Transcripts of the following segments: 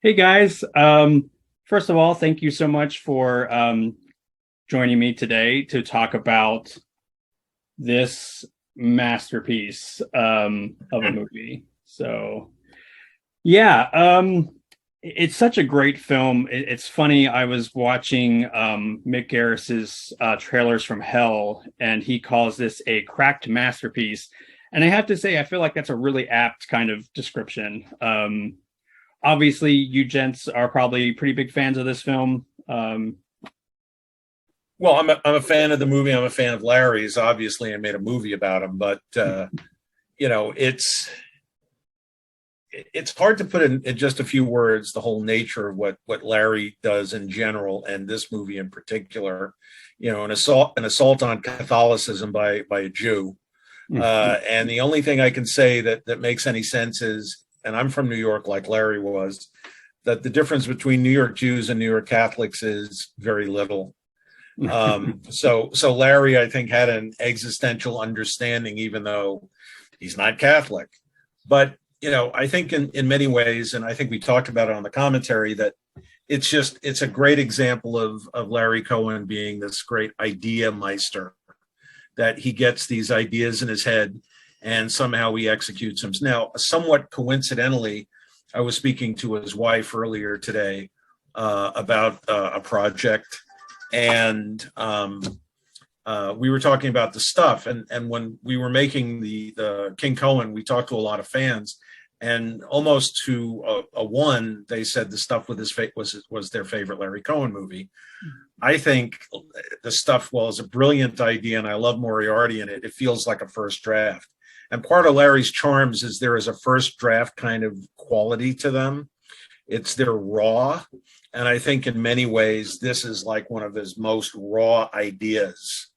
Hey guys, first of all, thank you so much for joining me today to talk about this masterpiece of a movie. Yeah, it's such a great film. It's funny. I was watching Mick Garris's Trailers from Hell, and he calls this a cracked masterpiece. And I have to say, I feel like that's a really apt kind of description. Obviously, you gents are probably pretty big fans of this film. Well, I'm a fan of the movie. I'm a fan of Larry's. Obviously, I made a movie about him, but you know, it's hard to put in just a few words the whole nature of what Larry does in general, and this movie in particular. You know, an assault on Catholicism by a Jew. And the only thing I can say that makes any sense is, and I'm from New York, like Larry was, that the difference between New York Jews and New York Catholics is very little. So Larry, I think, had an existential understanding, even though he's not Catholic. But you know, I think in many ways, and I think we talked about it on the commentary, that it's a great example of Larry Cohen being this great idea meister, that he gets these ideas in his head and somehow he executes them. Now, somewhat coincidentally, I was speaking to his wife earlier today about a project, and we were talking about the stuff. And when we were making the King Cohen, we talked to a lot of fans, and almost to a one, they said the stuff with his face was their favorite Larry Cohen movie. I think the stuff, well, is a brilliant idea, and I love Moriarty in it. It feels like a first draft. And part of Larry's charms is there is a first draft kind of quality to them. They're raw. And I think in many ways, this is like one of his most raw ideas.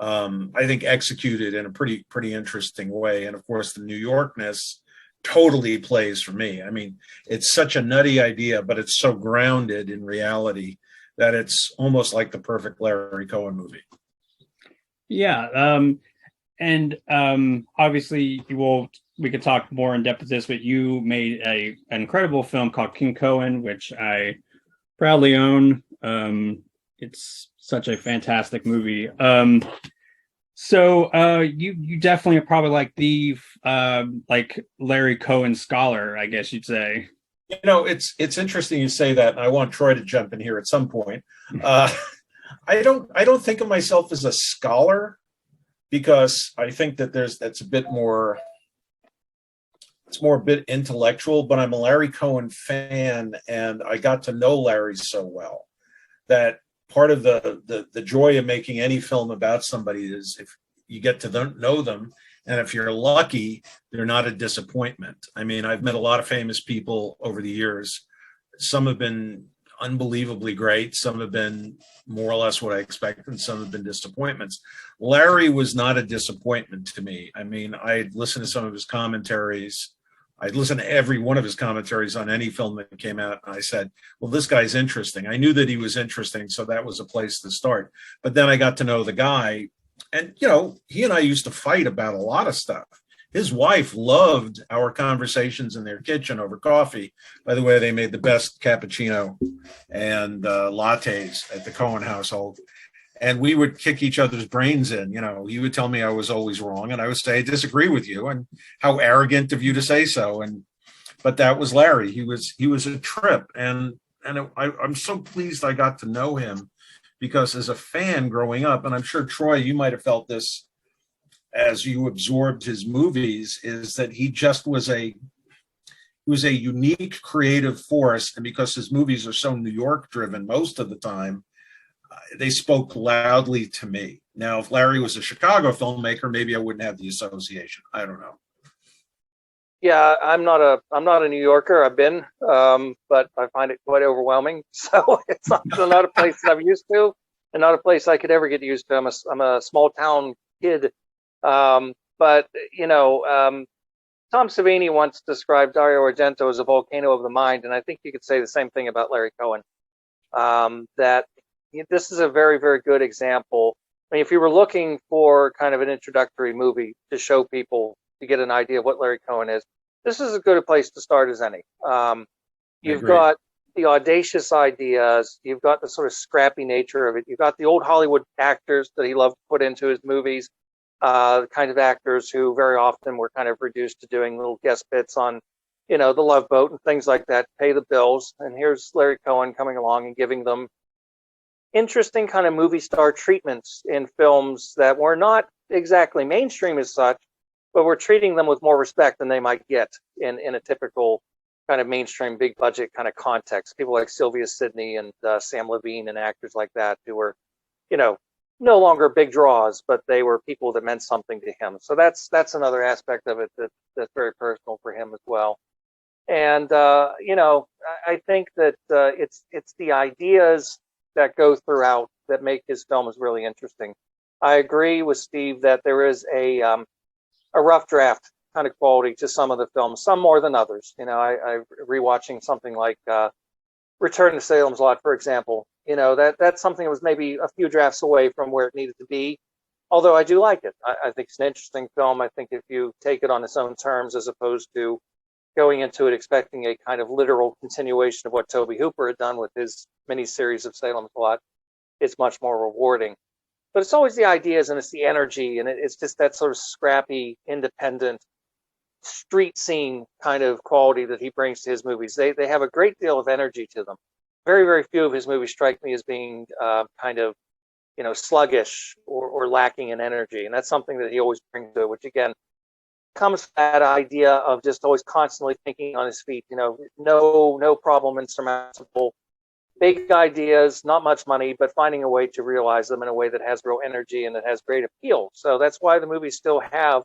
I think executed in a pretty interesting way. And of course, the New Yorkness totally plays for me. I mean, it's such a nutty idea, but it's so grounded in reality that it's almost like the perfect Larry Cohen movie. Yeah, and obviously, we could talk more in depth of this, but you made an incredible film called King Cohen, which I proudly own. It's such a fantastic movie. You definitely are probably like the like Larry Cohen scholar, I guess you'd say. You know, it's interesting you say that, and I want Troy to jump in here at some point. Uh, I don't think of myself as a scholar, because I think that that's a bit more, it's more a bit intellectual, but I'm a Larry Cohen fan, and I got to know Larry so well that part of the joy of making any film about somebody is if you get to know them, and if you're lucky, they're not a disappointment. I mean, I've met a lot of famous people over the years. Some have been unbelievably great. Some have been more or less what I expected. Some have been disappointments. Larry was not a disappointment to me. I mean, I listened to some of his commentaries. I'd listen to every one of his commentaries on any film that came out. And I said, well, this guy's interesting. I knew that he was interesting, so that was a place to start. But then I got to know the guy. And, you know, he and I used to fight about a lot of stuff. His wife loved our conversations in their kitchen over coffee. By the way, they made the best cappuccino and lattes at the Cohen household. And we would kick each other's brains in. You know, he would tell me I was always wrong, and I would say, I disagree with you, and how arrogant of you to say so. But that was Larry. He was a trip, and I'm so pleased I got to know him, because as a fan growing up, and I'm sure Troy, you might have felt this as you absorbed his movies, is that he was a unique creative force, and because his movies are so New York driven most of the time, they spoke loudly to me. Now, if Larry was a Chicago filmmaker, maybe I wouldn't have the association. I don't know. Yeah, I'm not a New Yorker. I've been, but I find it quite overwhelming. So it's not a place that I'm used to, and not a place I could ever get used to. I'm a small town kid. But you know, Tom Savini once described Dario Argento as a volcano of the mind, and I think you could say the same thing about Larry Cohen. That this is a very, very good example. I mean, if you were looking for kind of an introductory movie to show people to get an idea of what Larry Cohen is, this is as good a place to start as any. You've got the audacious ideas. You've got the sort of scrappy nature of it. You've got the old Hollywood actors that he loved to put into his movies, the kind of actors who very often were kind of reduced to doing little guest bits on, the Love Boat and things like that, pay the bills. And here's Larry Cohen coming along and giving them interesting kind of movie star treatments in films that were not exactly mainstream as such, but we're treating them with more respect than they might get in a typical kind of mainstream big budget kind of context. People like Sylvia Sidney and Sam Levine and actors like that who were, no longer big draws, but they were people that meant something to him. So that's another aspect of it that's very personal for him as well. And I think that it's the ideas that go throughout that make his films really interesting. I agree with Steve that there is a rough draft kind of quality to some of the films, some more than others. I rewatching something like Return to Salem's Lot, for example. That's something that was maybe a few drafts away from where it needed to be. Although I do like it. I think it's an interesting film. I think if you take it on its own terms, as opposed to going into it expecting a kind of literal continuation of what Tobe Hooper had done with his miniseries of Salem's Lot, it's much more rewarding. But it's always the ideas and it's the energy, and it's just that sort of scrappy, independent, street scene kind of quality that he brings to his movies. They have a great deal of energy to them. Very, very few of his movies strike me as being kind of, sluggish or lacking in energy. And that's something that he always brings to it, which again comes from that idea of just always constantly thinking on his feet. No problem insurmountable. Big ideas, not much money, but finding a way to realize them in a way that has real energy and that has great appeal. So that's why the movies still have,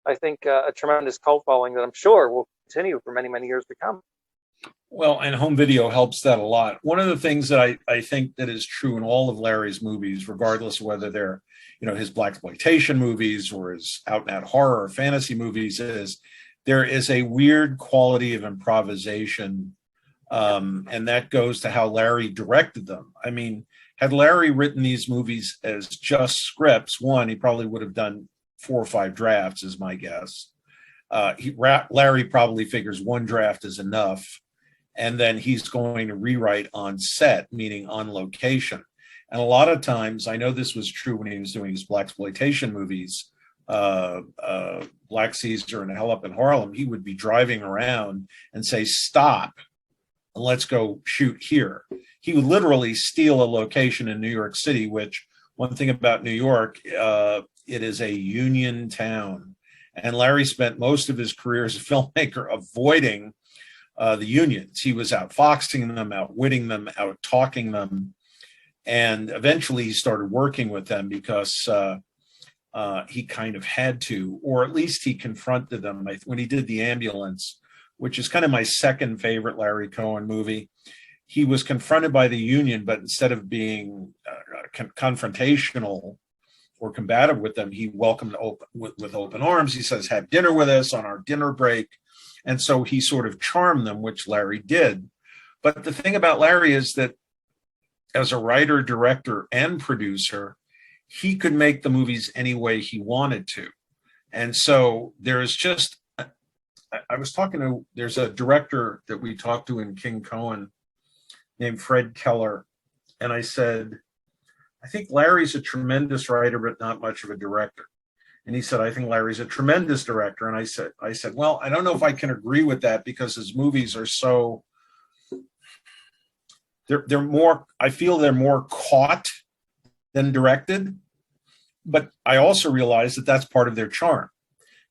I think, a tremendous cult following that I'm sure will continue for many, many years to come. Well, and home video helps that a lot. One of the things that I think that is true in all of Larry's movies, regardless of whether they're, his blaxploitation movies or his out and out horror or fantasy movies, is there is a weird quality of improvisation. And that goes to how Larry directed them. I mean, had Larry written these movies as just scripts, one, he probably would have done 4 or 5 drafts, is my guess. Larry probably figures one draft is enough, and then he's going to rewrite on set, meaning on location. And a lot of times, I know this was true when he was doing his blaxploitation movies, Black Caesar and Hell Up in Harlem, he would be driving around and say, stop, and let's go shoot here. He would literally steal a location in New York City, which, one thing about New York, it is a union town. And Larry spent most of his career as a filmmaker avoiding the unions. He was outfoxing them, outwitting them, out-talking them. And eventually he started working with them because he kind of had to, or at least he confronted them. When he did The Ambulance, which is kind of my second favorite Larry Cohen movie, he was confronted by the union, but instead of being confrontational or combative with them, he welcomed with open arms. He says, have dinner with us on our dinner break. And so he sort of charmed them, which Larry did. But the thing about Larry is that as a writer, director, and producer, he could make the movies any way he wanted to. And so there's just, there's a director that we talked to in King Cohen named Fred Keller. And I said, I think Larry's a tremendous writer, but not much of a director. And he said, I think Larry's a tremendous director. And I said, well, I don't know if I can agree with that because his movies are so, they're more, I feel they're more caught than directed. But I also realize that that's part of their charm,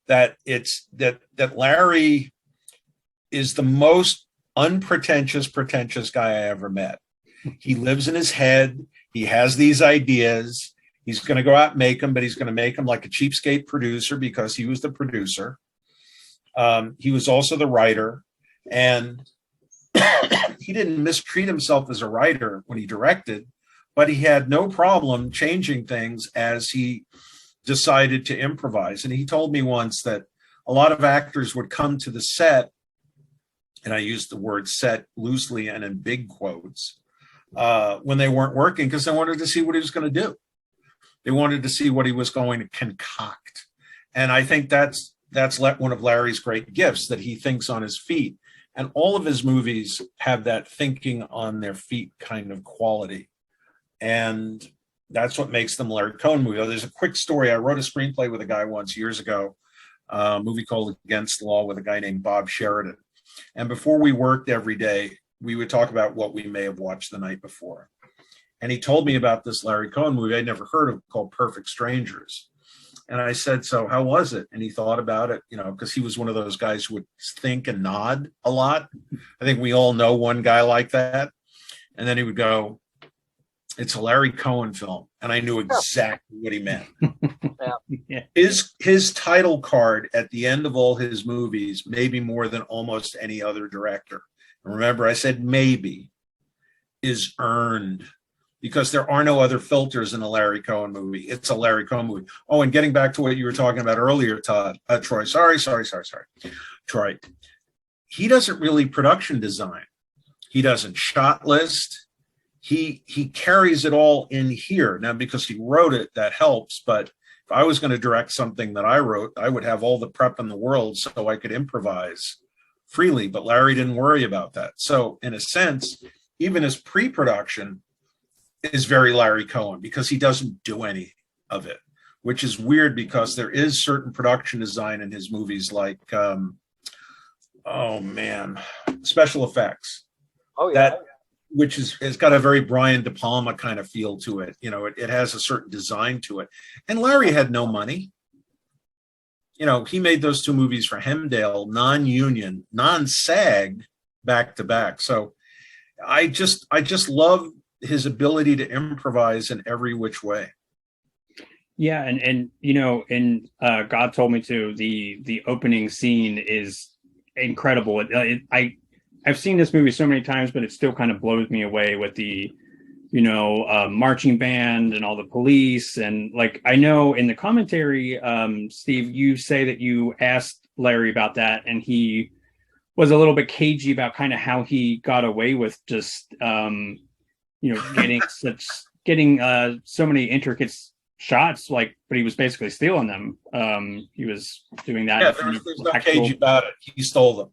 that it's that Larry is the most pretentious guy I ever met. He lives in his head. He has these ideas. He's going to go out and make them, but he's going to make them like a cheapskate producer because he was the producer. He was also the writer, and he didn't mistreat himself as a writer when he directed, but he had no problem changing things as he decided to improvise. And he told me once that a lot of actors would come to the set, and I use the word set loosely and in big quotes, when they weren't working because they wanted to see what he was going to do. They wanted to see what he was going to concoct. And I think that's one of Larry's great gifts, that he thinks on his feet. And all of his movies have that thinking on their feet kind of quality. And that's what makes them Larry Cohen movies. There's a quick story. I wrote a screenplay with a guy once years ago, a movie called Against the Law with a guy named Bob Sheridan. And before we worked every day, we would talk about what we may have watched the night before. And he told me about this Larry Cohen movie I'd never heard of called Perfect Strangers. And I said, so how was it? And he thought about it, because he was one of those guys who would think and nod a lot. I think we all know one guy like that. And then he would go, it's a Larry Cohen film. And I knew exactly what he meant. Yeah. His title card at the end of all his movies, maybe more than almost any other director. And remember, I said maybe, is earned. Because there are no other filters in a Larry Cohen movie. It's a Larry Cohen movie. Oh, and getting back to what you were talking about earlier, Troy. Sorry. Troy. He doesn't really production design. He doesn't shot list. He carries it all in here. Now, because he wrote it, that helps. But if I was going to direct something that I wrote, I would have all the prep in the world so I could improvise freely. But Larry didn't worry about that. So in a sense, even his pre-production is very Larry Cohen because he doesn't do any of it, which is weird because there is certain production design in his movies like, special effects. Oh, yeah. Which has got a very Brian De Palma kind of feel to it. It has a certain design to it. And Larry had no money. He made those two movies for Hemdale, non-union, non-SAG, back to back. So I just love his ability to improvise in every which way. Yeah, and God Told Me To, the opening scene is incredible. I've seen this movie so many times, but it still kind of blows me away with the marching band and all the police. And like, I know in the commentary, Steve, you say that you asked Larry about that, and he was a little bit cagey about kind of how he got away with just getting so many intricate shots, but he was basically stealing them. He was doing that. Yeah, there's no cage about it. He stole them.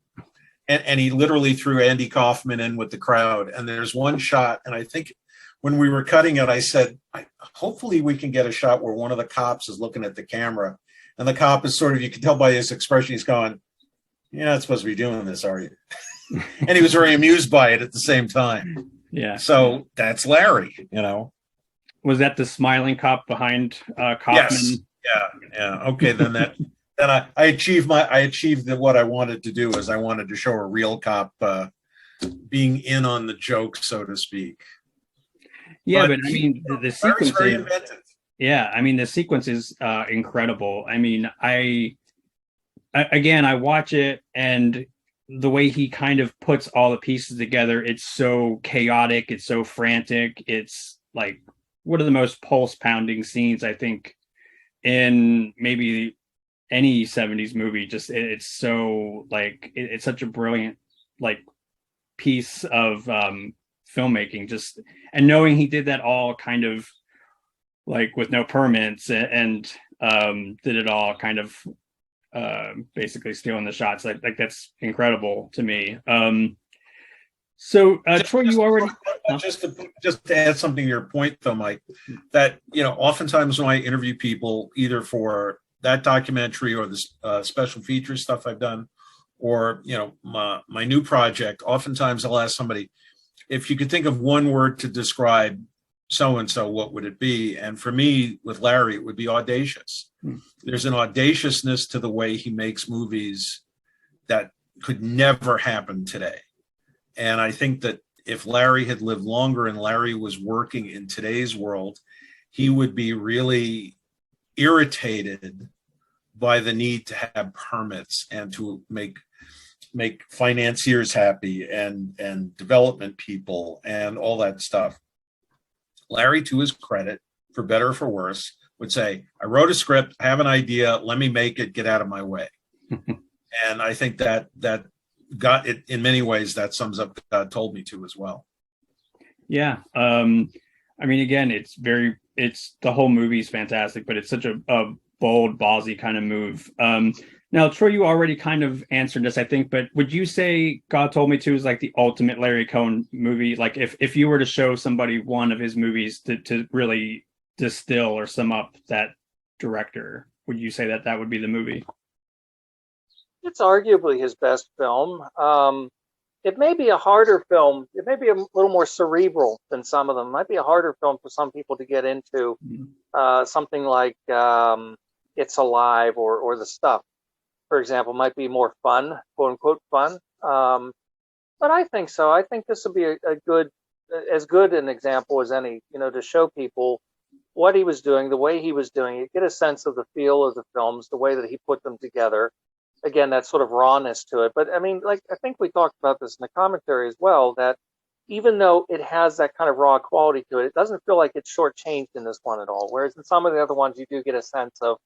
And he literally threw Andy Kaufman in with the crowd. And there's one shot, and I think when we were cutting it, I said, hopefully we can get a shot where one of the cops is looking at the camera. And the cop is sort of, you can tell by his expression, he's going, you're not supposed to be doing this, are you? And he was very amused by it at the same time. Yeah. So that's Larry, Was that the smiling cop behind Kaufman? Yes. Yeah. Okay, then I achieved what I wanted to do, is I wanted to show a real cop being in on the joke, so to speak. Yeah, but I mean the sequence is very inventive. Yeah, I mean the sequence is incredible. I mean, I watch it, and the way he kind of puts all the pieces together, it's so chaotic, it's so frantic. It's like one of the most pulse pounding scenes, I think, in maybe any 70s movie. Just it's so it's such a brilliant piece of filmmaking, just, and knowing he did that all kind of with no permits and did it all kind of basically stealing the shots. Like that's incredible to me. So Troy, you already just to add something to your point though, Mike, that oftentimes when I interview people, either for that documentary or the special feature stuff I've done, or my new project, oftentimes I'll ask somebody, if you could think of one word to describe so and so, what would it be? And for me, with Larry, it would be audacious. There's an audaciousness to the way he makes movies that could never happen today. And I think that if Larry had lived longer and Larry was working in today's world, he would be really irritated by the need to have permits and to make financiers happy and development people and all that stuff. Larry, to his credit, for better or for worse, would say, I wrote a script, I have an idea, let me make it, get out of my way. And I think that got it, in many ways, that sums up God Told Me To as well. Yeah. I mean, again, it's the whole movie is fantastic, but it's such a bold, ballsy kind of move. Now, Troy, you already kind of answered this, I think, but would you say God Told Me To is like the ultimate Larry Cohen movie? Like if you were to show somebody one of his movies to really distill or sum up that director, would you say that that would be the movie? It's arguably his best film. It may be a harder film. It may be a little more cerebral than some of them. It might be a harder film for some people to get into. Something like It's Alive or The Stuff, for example, might be more fun, quote unquote fun. But I think so. I think this would be a good, as good an example as any, to show people what he was doing, the way he was doing it, get a sense of the feel of the films, the way that he put them together. Again, that sort of rawness to it. But I mean, like, I think we talked about this in the commentary as well, that even though it has that kind of raw quality to it, it doesn't feel like it's shortchanged in this one at all. Whereas in some of the other ones, you do get a sense of,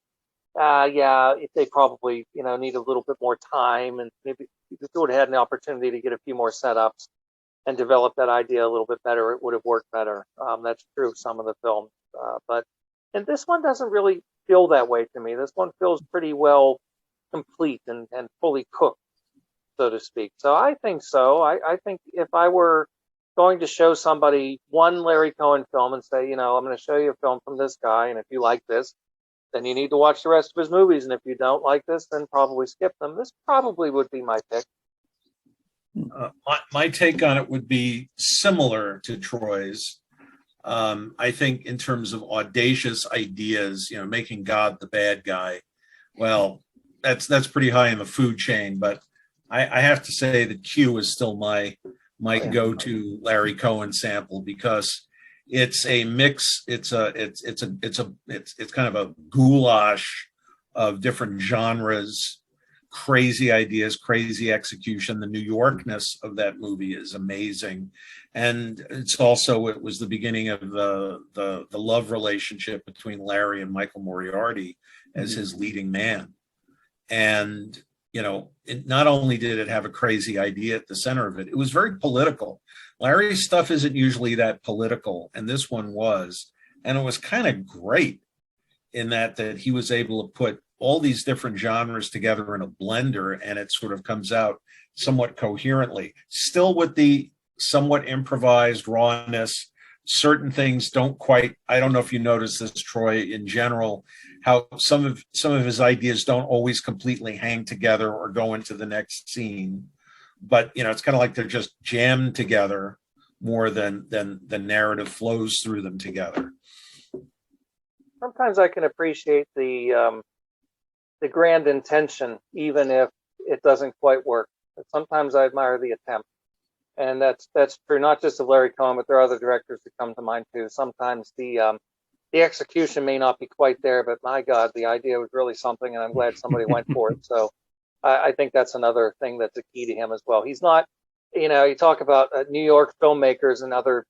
yeah, if they probably, need a little bit more time, and maybe if it would have had an opportunity to get a few more setups and develop that idea a little bit better, it would have worked better. That's true of some of the films. And this one doesn't really feel that way to me. This one feels pretty well complete and fully cooked, so to speak. So I think so. I think if I were going to show somebody one Larry Cohen film and say, I'm going to show you a film from this guy, and if you like this, then you need to watch the rest of his movies. And if you don't like this, then probably skip them. This probably would be my pick. My take on it would be similar to Troy's. I think in terms of audacious ideas, making God the bad guy, well, that's pretty high in the food chain. But I have to say that Q is still my go-to Larry Cohen sample, because it's a mix. It's kind of a goulash of different genres, crazy ideas, crazy execution. The New Yorkness of that movie is amazing, and it was the beginning of the love relationship between Larry and Michael Moriarty as his leading man. And not only did it have a crazy idea at the center of it, it was very political. Larry's stuff isn't usually that political, and this one was. And it was kind of great in that he was able to put all these different genres together in a blender, and it sort of comes out somewhat coherently, still with the somewhat improvised rawness. Certain things don't quite, I don't know if you notice this, Troy, in general, how some of his ideas don't always completely hang together or go into the next scene. But, it's kind of like they're just jammed together more than the narrative flows through them together. Sometimes I can appreciate the grand intention, even if it doesn't quite work. But sometimes I admire the attempt. And that's true, not just of Larry Cohen, but there are other directors that come to mind too. Sometimes the execution may not be quite there, but my God, the idea was really something, and I'm glad somebody went for it. So I think that's another thing that's a key to him as well. He's not, you talk about New York filmmakers and other,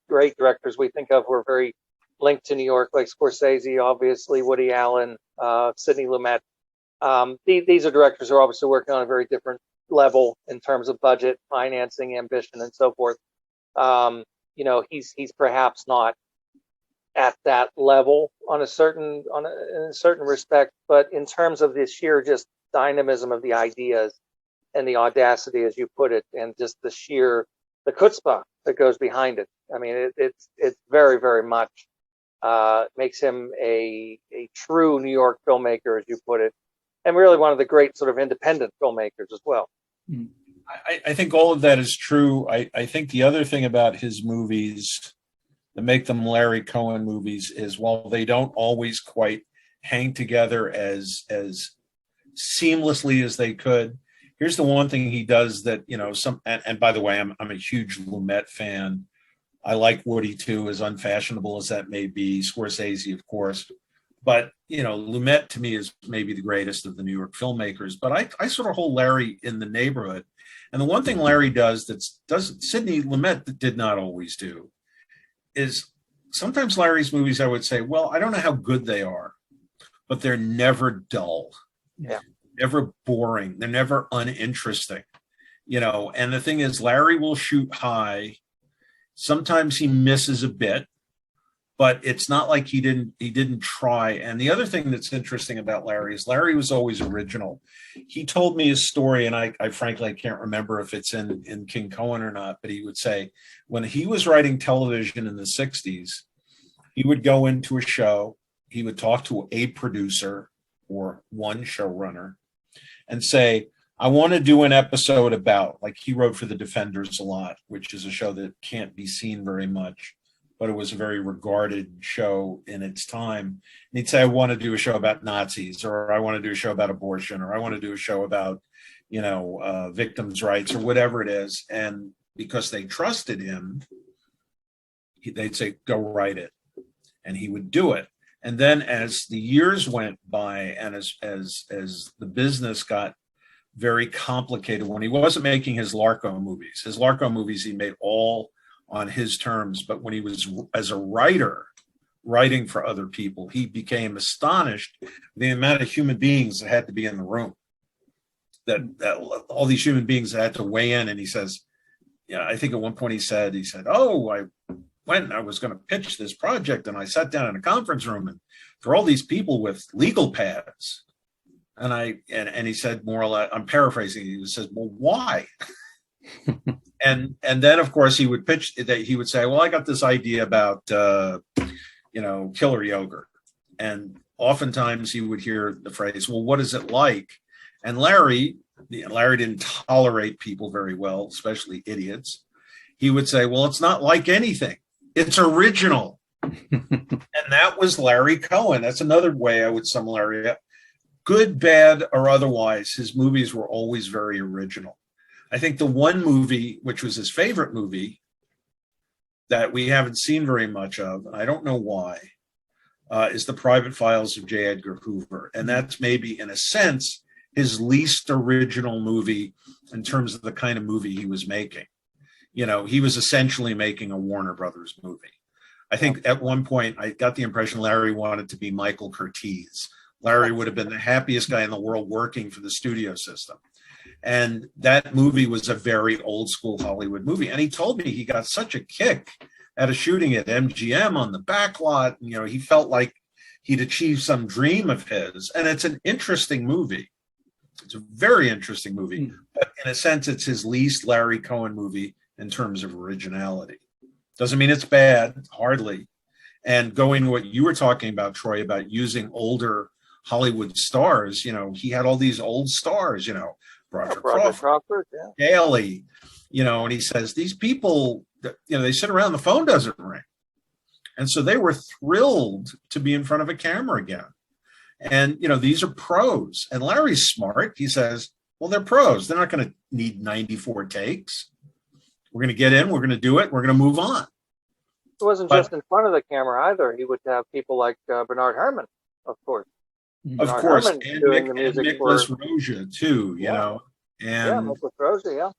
great directors we think of who are very linked to New York, like Scorsese, obviously, Woody Allen, Sidney Lumet. These are directors who are obviously working on a very different level in terms of budget, financing, ambition, and so forth. He's perhaps not at that level in a certain respect, but in terms of the sheer just dynamism of the ideas and the audacity, as you put it, and just the chutzpah that goes behind it. I mean, it's very, very much makes him a true New York filmmaker, as you put it, and really one of the great sort of independent filmmakers as well. I think all of that is true. I think the other thing about his movies that make them Larry Cohen movies is, while they don't always quite hang together as seamlessly as they could, here's the one thing he does that, and by the way, I'm a huge Lumet fan. I like Woody too, as unfashionable as that may be. Scorsese, of course. But, Lumet to me is maybe the greatest of the New York filmmakers. But I sort of hold Larry in the neighborhood. And the one thing Larry does Sidney Lumet did not always do, is sometimes Larry's movies, I would say, well, I don't know how good they are, but they're never dull. Yeah. Never boring. They're never uninteresting. And the thing is, Larry will shoot high. Sometimes he misses a bit, but it's not like he didn't try. And the other thing that's interesting about Larry is Larry was always original. He told me his story, and I frankly I can't remember if it's in King Cohen or not, but he would say when he was writing television in the 60s, he would go into a show, he would talk to a producer or one showrunner and say, I want to do an episode about, like he wrote for The Defenders a lot, which is a show that can't be seen very much, but it was a very regarded show in its time. And he'd say, I want to do a show about Nazis, or I want to do a show about abortion, or I want to do a show about, victims' rights, or whatever it is. And because they trusted him, they'd say, go write it. And he would do it. And then as the years went by and as the business got very complicated, when he wasn't making his Larko movies, he made all on his terms. But when he was as a writer, writing for other people, he became astonished the amount of human beings that had to be in the room, that all these human beings that had to weigh in. And he says, I think at one point he said, oh, I was going to pitch this project, and I sat down in a conference room, and there are all these people with legal pads. And he said, more or less, I'm paraphrasing, he says, well, why? and then of course he would pitch that, he would say, well, I got this idea about killer yogurt. And oftentimes he would hear the phrase, well, what is it like? And Larry didn't tolerate people very well, especially idiots. He would say, well, it's not like anything. It's original. And that was Larry Cohen. That's another way I would sum Larry up. Good, bad, or otherwise, his movies were always very original. I think the one movie, which was his favorite movie, that we haven't seen very much of, and I don't know why, is The Private Files of J. Edgar Hoover. And that's maybe, in a sense, his least original movie in terms of the kind of movie he was making. He was essentially making a Warner Brothers movie. I think at one point I got the impression Larry wanted to be Michael Curtiz. Larry would have been the happiest guy in the world working for the studio system. And that movie was a very old school Hollywood movie. And he told me he got such a kick out of shooting at MGM on the back lot. He felt like he'd achieved some dream of his. And it's an interesting movie. It's a very interesting movie. But in a sense, it's his least Larry Cohen movie in terms of originality. Doesn't mean it's bad, hardly. And going to what you were talking about, Troy, about using older Hollywood stars, he had all these old stars, Roger Crawford, Daly, and he says, these people, they sit around, the phone doesn't ring. And so they were thrilled to be in front of a camera again. And, these are pros. And Larry's smart. He says, well, they're pros. They're not going to need 94 takes. We're going to get in, we're going to do it, we're going to move on. It wasn't just in front of the camera either. He would have people like Bernard Herrmann, of course. Of course, and Nicholas Roja too, and Nicholas Roja,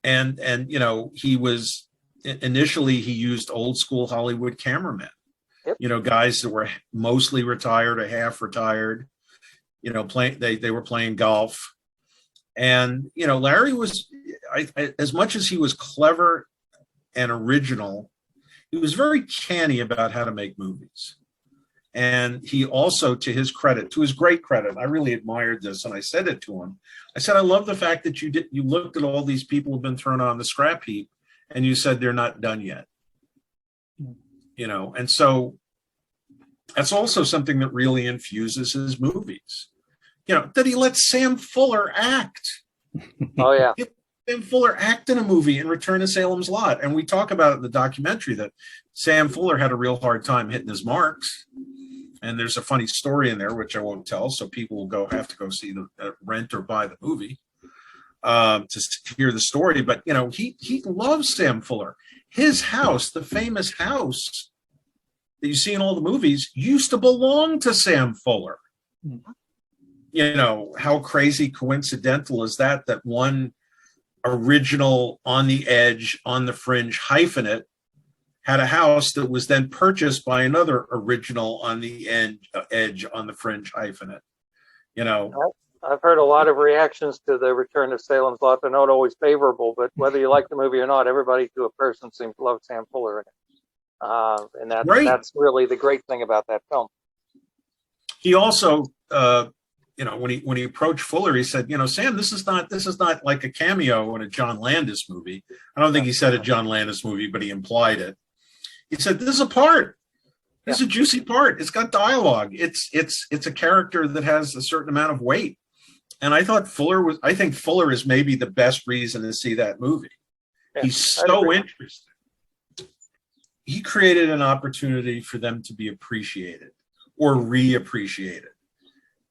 and he was initially, he used old school Hollywood cameramen, guys that were mostly retired or half retired, they were playing golf, and Larry was, as much as he was clever and original, he was very canny about how to make movies. And he also, to his great credit, I really admired this, and I said it to him. I said, I love the fact that you looked at all these people who've been thrown on the scrap heap, and you said they're not done yet. And so that's also something that really infuses his movies. That he let Sam Fuller act. Oh yeah. Sam Fuller act in a movie in Return to Salem's Lot, and we talk about it in the documentary that Sam Fuller had a real hard time hitting his marks. And there's a funny story in there, which I won't tell, so people will have to go see rent or buy the movie to hear the story. But he loves Sam Fuller. His house, the famous house that you see in all the movies, used to belong to Sam Fuller. How crazy coincidental is that one original on the edge, on the fringe hyphenate had a house that was then purchased by another original on the edge, on the fringe hyphenate. I've heard a lot of reactions to the Return to Salem's Lot. They're not always favorable, but whether you like the movie or not, everybody to a person seems to love Sam Fuller in it. And Right. that's really the great thing about that film. He also, when he approached Fuller, he said, Sam, this is not like a cameo in a John Landis movie. I don't think he said a John Landis movie, but he implied it. He said, this is a part. This is a juicy part. It's got dialogue. It's a character that has a certain amount of weight. And I think Fuller is maybe the best reason to see that movie. Yeah, he's so interesting. He created an opportunity for them to be appreciated or reappreciated.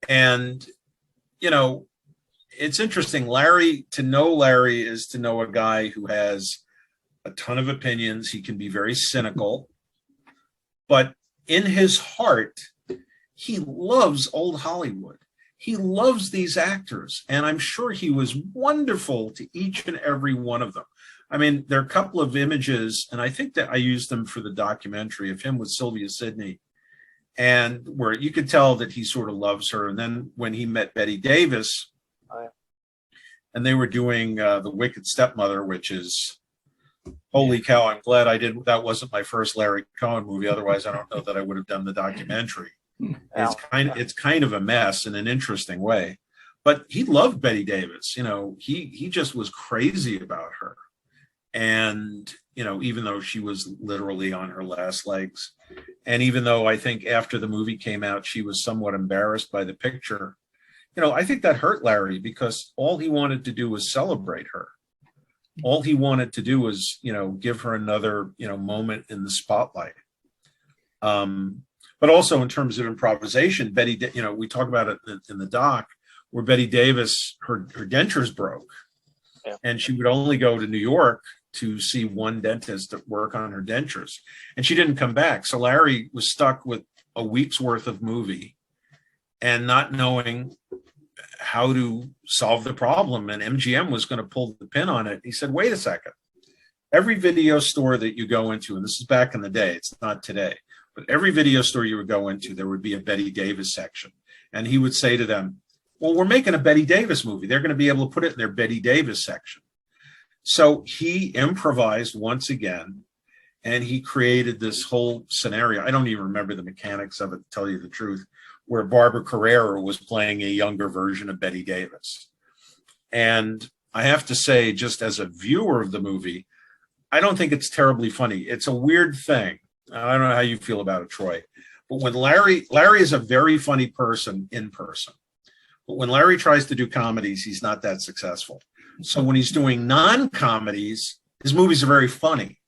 And, it's interesting. To know Larry is to know a guy who has a ton of opinions. He can be very cynical, but in his heart, he loves old Hollywood. He loves these actors, and I'm sure he was wonderful to each and every one of them. I mean, there are a couple of images, and I think that I used them for the documentary of him with Sylvia Sidney, and where you could tell that he sort of loves her. And then when he met Betty Davis, and they were doing The Wicked Stepmother, which is, holy cow, I'm glad that wasn't my first Larry Cohen movie. Otherwise, I don't know that I would have done the documentary. It's kind of a mess in an interesting way, but he loved Betty Davis. He just was crazy about her. And, even though she was literally on her last legs, and even though I think after the movie came out, she was somewhat embarrassed by the picture, I think that hurt Larry, because all he wanted to do was celebrate her. All he wanted to do was, give her another, moment in the spotlight. But also in terms of improvisation, we talk about it in the doc, where Betty Davis, her dentures broke, and she would only go to New York to see one dentist to work on her dentures, and she didn't come back. So Larry was stuck with a week's worth of movie and not knowing how to solve the problem. And MGM was going to pull the pin on it. He said, wait a second. Every video store that you go into, and this is back in the day, it's not today, but every video store you would go into, there would be a Betty Davis section. And he would say to them, well, we're making a Betty Davis movie. They're going to be able to put it in their Betty Davis section. So he improvised once again, and he created this whole scenario. I don't even remember the mechanics of it, to tell you the truth, where Barbara Carrera was playing a younger version of Betty Davis. And I have to say, just as a viewer of the movie, I don't think it's terribly funny. It's a weird thing. I don't know how you feel about it, Troy. But when Larry is a very funny person in person. But when Larry tries to do comedies, he's not that successful. So when he's doing non-comedies, his movies are very funny.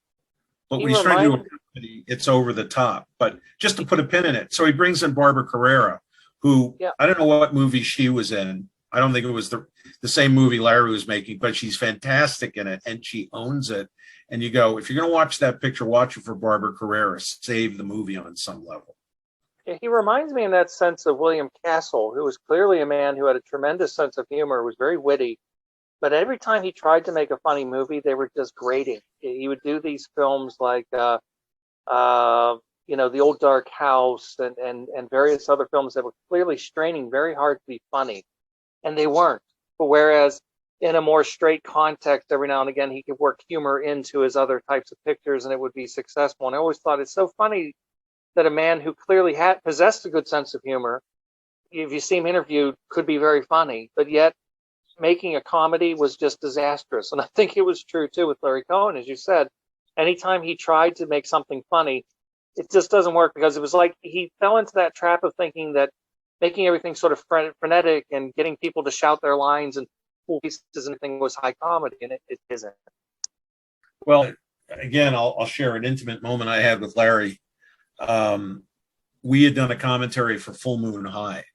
But when he's trying to do a comedy, it's over the top. But just to put a pin in it. So he brings in Barbara Carrera, who, I don't know what movie she was in. I don't think it was the same movie Larry was making, but she's fantastic in it, and she owns it. And you go, if you're going to watch that picture, watch it for Barbara Carrera. Save the movie on some level. Yeah, he reminds me in that sense of William Castle, who was clearly a man who had a tremendous sense of humor, was very witty. But every time he tried to make a funny movie, they were just grating. He would do these films like, The Old Dark House and various other films that were clearly straining very hard to be funny. And they weren't. But whereas in a more straight context, every now and again, he could work humor into his other types of pictures and it would be successful. And I always thought it's so funny that a man who clearly possessed a good sense of humor, if you see him interviewed, could be very funny, but yet making a comedy was just disastrous. And I think it was true too with Larry Cohen, as you said. Anytime he tried to make something funny, it just doesn't work, because it was like he fell into that trap of thinking that making everything sort of frenetic and getting people to shout their lines and cool pieces and everything was high comedy, and it isn't. Well, again, I'll share an intimate moment I had with Larry. We had done a commentary for Full Moon High,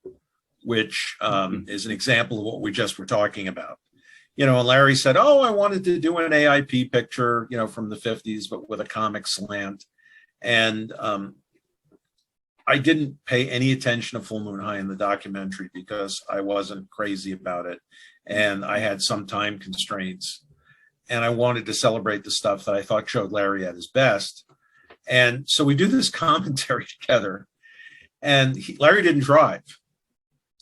which is an example of what we just were talking about. And Larry said, oh, I wanted to do an AIP picture, from the 50s, but with a comic slant. And I didn't pay any attention to Full Moon High in the documentary because I wasn't crazy about it. And I had some time constraints. And I wanted to celebrate the stuff that I thought showed Larry at his best. And so we do this commentary together. And Larry didn't drive.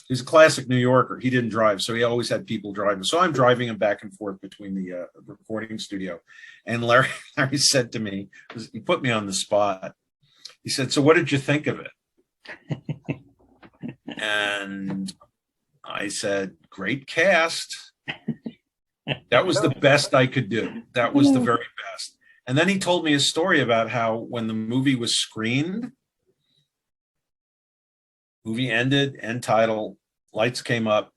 He's a classic New Yorker. He didn't drive, so he always had people driving. So I'm driving him back and forth between the recording studio. And Larry said to me, he put me on the spot. He said, "So what did you think of it?" And I said, "Great cast." That was the best I could do. That was the very best. And then he told me a story about how when the movie was screened, movie ended, end title, lights came up.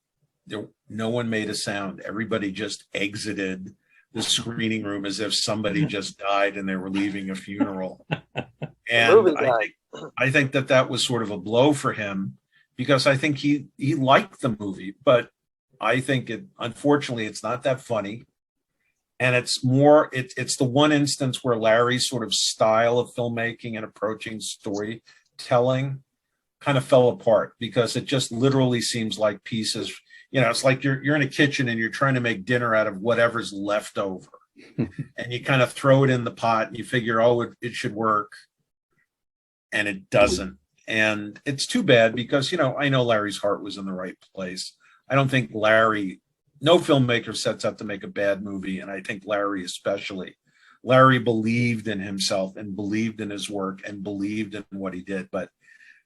No one made a sound. Everybody just exited the screening room as if somebody just died and they were leaving a funeral. And I think that was sort of a blow for him, because I think he liked the movie, but I think unfortunately it's not that funny. And it's the one instance where Larry's sort of style of filmmaking and approaching storytelling kind of fell apart, because it just literally seems like pieces. It's like you're in a kitchen and you're trying to make dinner out of whatever's left over. And you kind of throw it in the pot and you figure, oh, it should work. And it doesn't. And it's too bad, because, I know Larry's heart was in the right place. I don't think no filmmaker sets out to make a bad movie. And I think Larry especially. Larry believed in himself and believed in his work and believed in what he did. But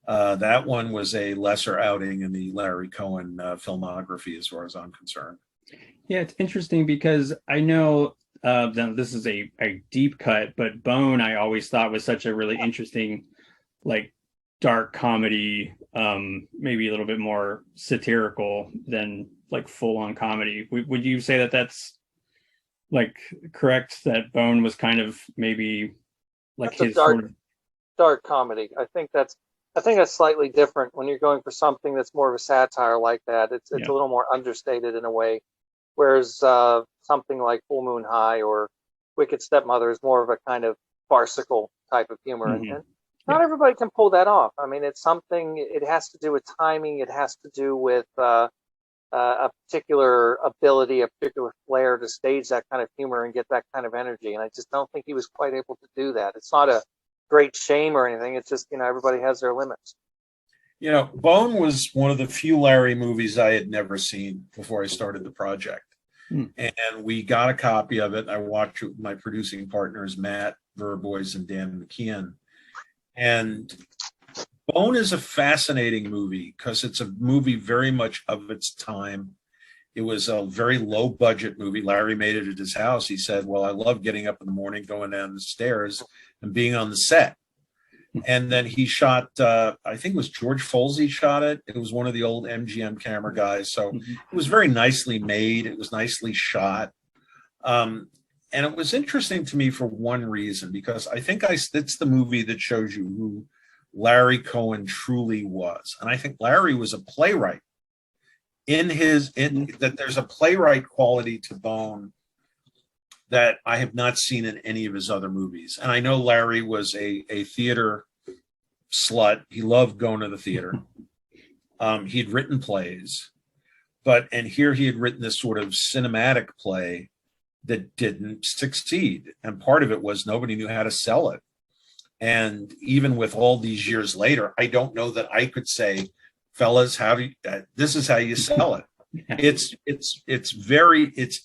that one was a lesser outing in the Larry Cohen filmography, as far as I'm concerned. Yeah, it's interesting because I know that this is a deep cut, but Bone I always thought was such a really interesting, like, dark comedy, maybe a little bit more satirical than like full-on comedy. Would you say that that's like correct, that Bone was kind of maybe like that's his sort of dark comedy? I think that's slightly different when you're going for something that's more of a satire like that. It's a little more understated in a way, whereas something like Full Moon High or Wicked Stepmother is more of a kind of farcical type of humor. Mm-hmm. And not everybody can pull that off. I mean, it's something, it has to do with timing. It has to do with a particular ability, a particular flair to stage that kind of humor and get that kind of energy. And I just don't think he was quite able to do that. It's not a great shame or anything. It's just, everybody has their limits. Bone was one of the few Larry movies I had never seen before I started the project. And we got a copy of it. I watched it with my producing partners, Matt Verbois and Dan McKeon. And Bone is a fascinating movie because it's a movie very much of its time. It was a very low budget movie. Larry made it at his house. He said, "Well, I love getting up in the morning, going down the stairs and being on the set." And then he shot, I think it was George Folsey shot it. It was one of the old MGM camera guys. So it was very nicely made. It was nicely shot. And it was interesting to me for one reason, because I think it's the movie that shows you who Larry Cohen truly was. And I think Larry was a playwright that there's a playwright quality to Bone that I have not seen in any of his other movies. And I know Larry was a theater slut. He loved going to the theater. He'd written plays, and here he had written this sort of cinematic play that didn't succeed. And part of it was nobody knew how to sell it. And even with all these years later, I don't know that I could say, fellas, this is how you sell it. It's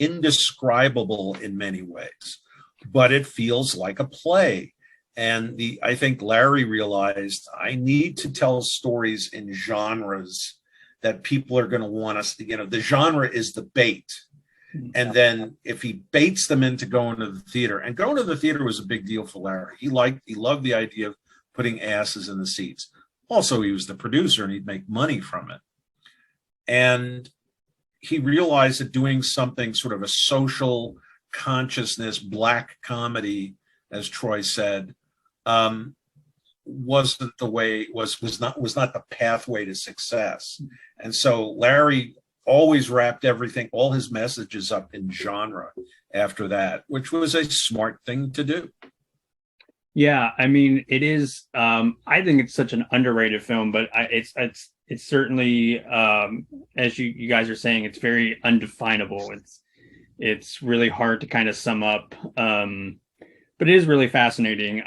indescribable in many ways, but it feels like a play. And I think Larry realized, I need to tell stories in genres that people are going to want us to, the genre is the bait. And then if he baits them into going to the theater, and going to the theater was a big deal for Larry. He loved the idea of putting asses in the seats. Also, he was the producer and he'd make money from it. And he realized that doing something sort of a social consciousness, black comedy, as Troy said, wasn't the way, was not the pathway to success. And so Larry always wrapped all his messages up in genre after that, which was a smart thing to do. Yeah, I mean, it is. I think it's such an underrated film, but it's certainly, as you guys are saying, it's very undefinable. It's really hard to kind of sum up, but it is really fascinating.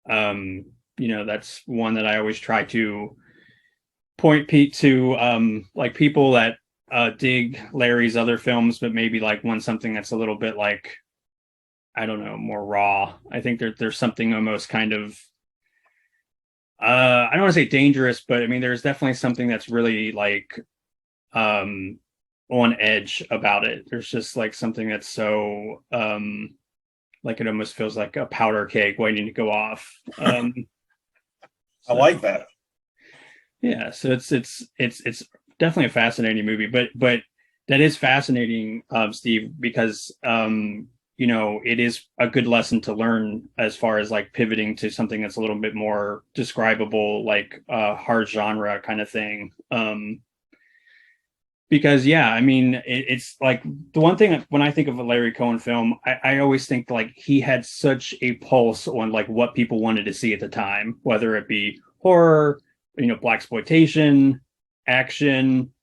That's one that I always try to point Pete to like people that dig Larry's other films, but maybe like want something that's a little bit like, I don't know, more raw. I think there's something almost kind of I don't want to say dangerous, but I mean there's definitely something that's really like on edge about it. There's just like something that's so like it almost feels like a powder keg waiting to go off. I like that. Yeah, so it's definitely a fascinating movie, but that is fascinating, Steve, because it is a good lesson to learn as far as like pivoting to something that's a little bit more describable, like hard genre kind of thing. Because yeah, I mean, it's like the one thing when I think of a Larry Cohen film, I always think like he had such a pulse on like what people wanted to see at the time, whether it be horror, blaxploitation, action.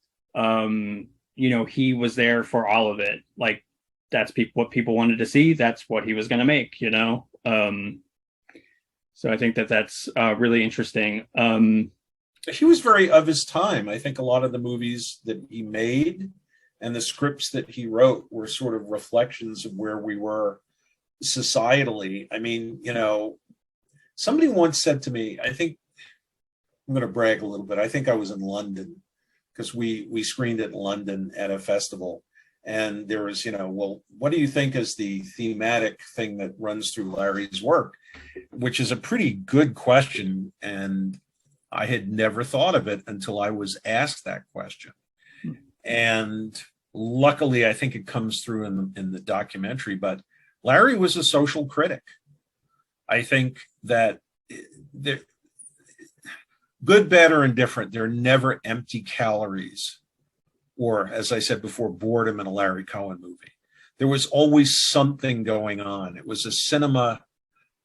He was there for all of it. Like that's what people wanted to see. That's what he was going to make. So I think that's really interesting. He was very of his time. I think a lot of the movies that he made and the scripts that he wrote were sort of reflections of where we were societally. I mean, somebody once said to me, I think I'm going to brag a little bit. I think I was in London because we screened it in London at a festival. And there was, well, what do you think is the thematic thing that runs through Larry's work? Which is a pretty good question. And I had never thought of it until I was asked that question. And luckily, I think it comes through in the documentary, but Larry was a social critic. I think that good, bad, or indifferent, there are never empty calories or, as I said before, boredom in a Larry Cohen movie. There was always something going on. It was a cinema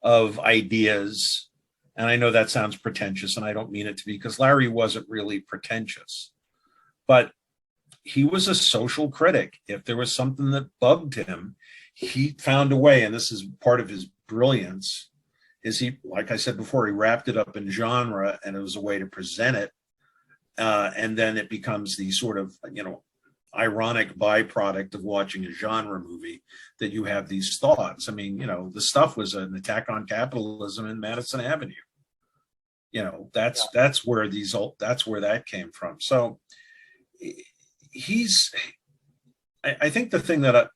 of ideas. And I know that sounds pretentious, and I don't mean it to be, because Larry wasn't really pretentious. But he was a social critic. If there was something that bugged him, he found a way, and this is part of his brilliance, is he, like I said before, he wrapped it up in genre, and it was a way to present it. And then it becomes the sort of, ironic byproduct of watching a genre movie that you have these thoughts. I mean, the stuff was an attack on capitalism in Madison Avenue. That's where that came from. So I think the thing that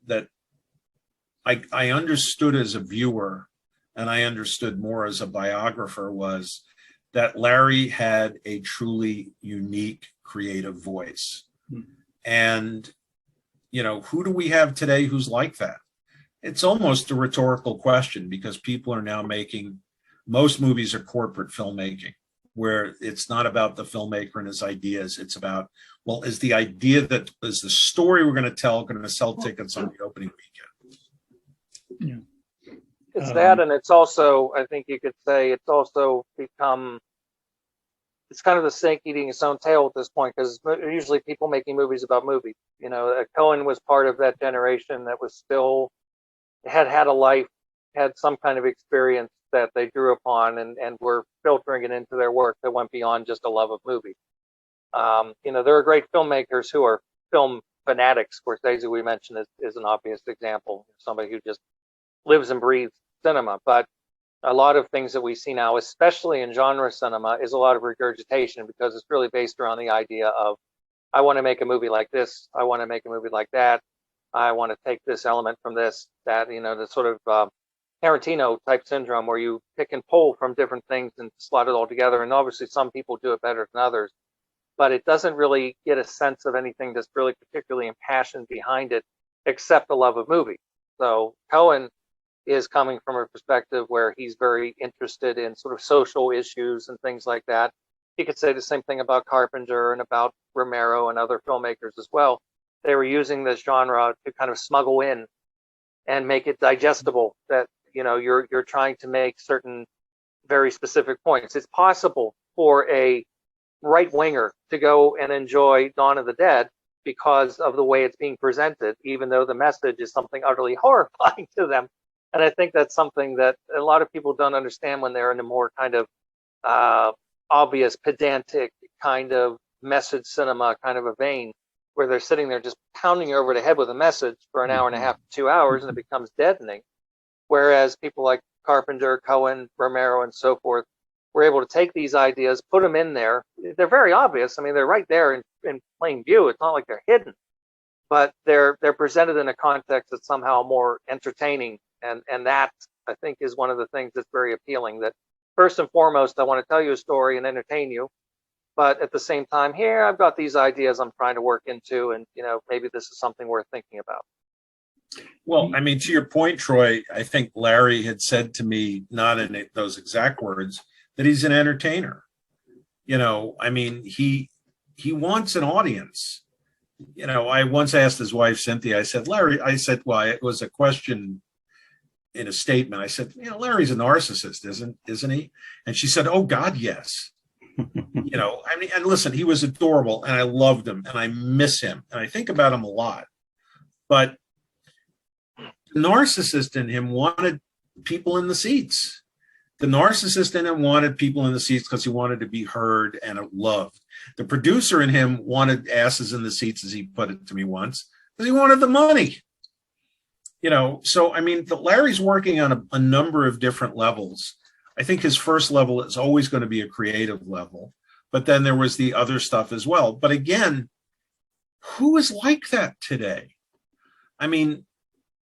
I understood as a viewer, and I understood more as a biographer, was that Larry had a truly unique creative voice. And, who do we have today who's like that? It's almost a rhetorical question, because people are now most movies are corporate filmmaking, where it's not about the filmmaker and his ideas. It's about, well, is the story we're going to tell going to sell tickets on the opening weekend? Yeah. It's that, and it's also, I think you could say, it's also become, it's kind of the snake eating its own tail at this point, because usually people making movies about movies. Cohen was part of that generation that was still had a life, had some kind of experience that they drew upon, and were filtering it into their work that went beyond just a love of movies. There are great filmmakers who are film fanatics. Scorsese, we mentioned, is an obvious example, somebody who just lives and breathes cinema. But a lot of things that we see now, especially in genre cinema, is a lot of regurgitation, because it's really based around the idea of, I want to make a movie like this, I want to make a movie like that, I want to take this element from this, that, the sort of Tarantino type syndrome, where you pick and pull from different things and slot it all together. And obviously some people do it better than others, but it doesn't really get a sense of anything that's really particularly impassioned behind it, except the love of movies. So Cohen is coming from a perspective where he's very interested in sort of social issues and things like that. You could say the same thing about Carpenter and about Romero and other filmmakers as well. They were using this genre to kind of smuggle in and make it digestible, that you're trying to make certain very specific points. It's possible for a right winger to go and enjoy Dawn of the Dead because of the way it's being presented, even though the message is something utterly horrifying to them. And I think that's something that a lot of people don't understand when they're in a more kind of obvious, pedantic kind of message cinema kind of a vein, where they're sitting there just pounding you over the head with a message for an hour and a half, 2 hours, and it becomes deadening. Whereas people like Carpenter, Cohen, Romero, and so forth were able to take these ideas, put them in there. They're very obvious. I mean, they're right there in plain view. It's not like they're hidden, but they're presented in a context that's somehow more entertaining. And that, I think, is one of the things that's very appealing. That first and foremost, I want to tell you a story and entertain you, but at the same time, here I've got these ideas I'm trying to work into, and maybe this is something worth thinking about. Well, I mean, to your point, Troy, I think Larry had said to me, not in those exact words, that he's an entertainer. I mean, he wants an audience. I once asked his wife, Cynthia, I said, Larry, well, it was a question in a statement. I said, Larry's a narcissist, isn't he? And she said, oh God, yes. I mean, and listen, he was adorable and I loved him and I miss him. And I think about him a lot, but the narcissist in him wanted people in the seats. The narcissist in him wanted people in the seats because he wanted to be heard and loved. The producer in him wanted asses in the seats, as he put it to me once, because he wanted the money. So I mean, Larry's working on a number of different levels. I think his first level is always going to be a creative level, but then there was the other stuff as well. But again, who is like that today? I mean,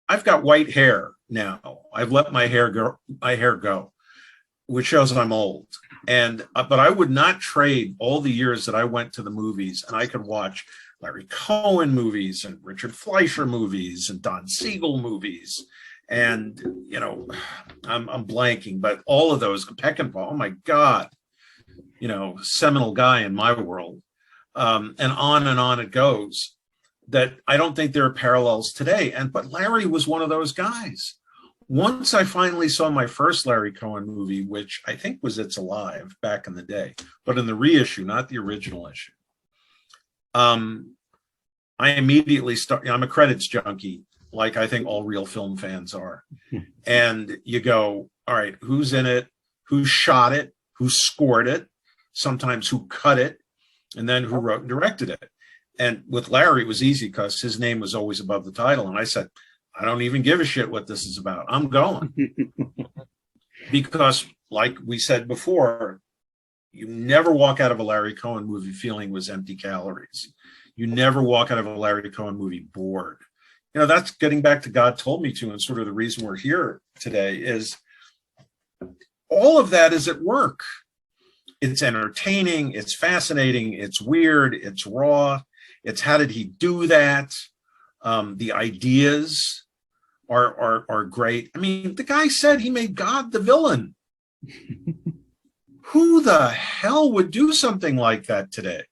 I've got white hair now. I've let my hair go, which shows I'm old. But I would not trade all the years that I went to the movies and I could watch Larry Cohen movies and Richard Fleischer movies and Don Siegel movies. And, I'm blanking, but all of those, Peckinpah, oh my God, seminal guy in my world. And on it goes, that I don't think there are parallels today. But Larry was one of those guys. Once I finally saw my first Larry Cohen movie, which I think was It's Alive back in the day, but in the reissue, not the original issue. I immediately I'm a credits junkie, like I think all real film fans are. And you go, all right, who's in it? Who shot it? Who scored it? Sometimes who cut it? And then who wrote and directed it? And with Larry, it was easy because his name was always above the title. And I said, I don't even give a shit what this is about. I'm going. Because like we said before, you never walk out of a Larry Cohen movie feeling it was empty calories. You never walk out of a Larry Cohen movie bored. That's getting back to God Told Me To, and sort of the reason we're here today is all of that is at work. It's entertaining, it's fascinating, it's weird, it's raw. It's how did he do that? The ideas are great. I mean, the guy said he made God the villain. Who the hell would do something like that today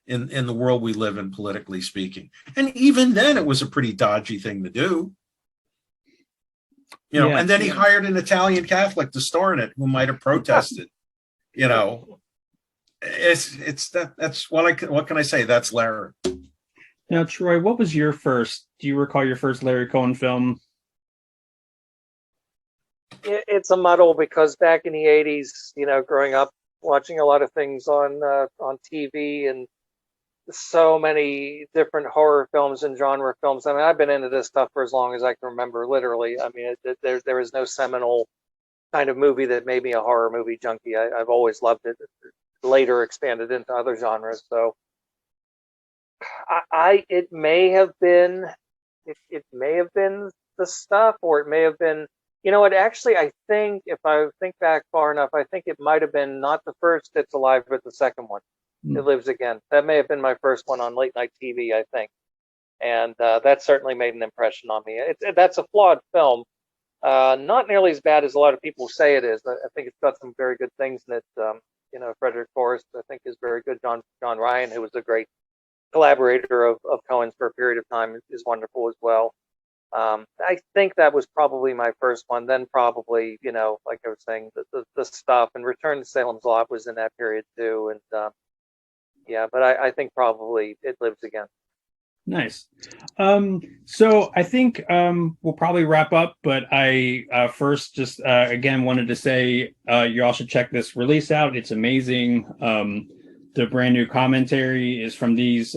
in the world we live in, politically speaking? And even then, it was a pretty dodgy thing to do. And then he hired an Italian Catholic to star in it who might have protested. That's what can I say? That's Larry. Now, Troy, what was your first? Do you recall your first Larry Cohen film? It's a muddle because back in the 80s, growing up, watching a lot of things on TV and so many different horror films and genre films. I mean, I've been into this stuff for as long as I can remember, literally. I mean, there is no seminal kind of movie that made me a horror movie junkie. I've always loved it. Later expanded into other genres. So it may have been the stuff, or it may have been, actually, I think if I think back far enough, I think it might have been not the first It's Alive, but the second one, It Lives Again. That may have been my first one on late night TV, I think. And that certainly made an impression on me. That's a flawed film. Not nearly as bad as a lot of people say it is. I think it's got some very good things in it. Frederick Forrest, I think, is very good. John Ryan, who was a great collaborator of Cohen's for a period of time, is wonderful as well. I think that was probably my first one. Then probably, like I was saying, the stuff, and Return to Salem's Lot was in that period too. And but I think probably It Lives Again. Nice. So I think we'll probably wrap up, but I first just again wanted to say you all should check this release out. It's amazing. The brand new commentary is from these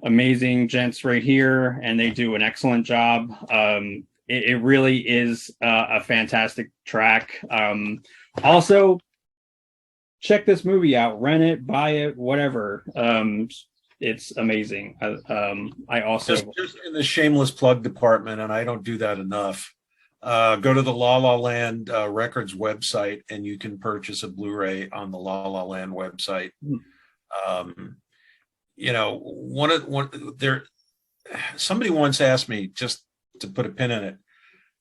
amazing gents right here, and they do an excellent job. It really is a fantastic track. Also, check this movie out, rent it, buy it, whatever. It's amazing. I also just in the shameless plug department, and I don't do that enough. Go to the La La Land Records website, and you can purchase a Blu-ray on the La La Land website. You know, somebody once asked me, just to put a pin in it,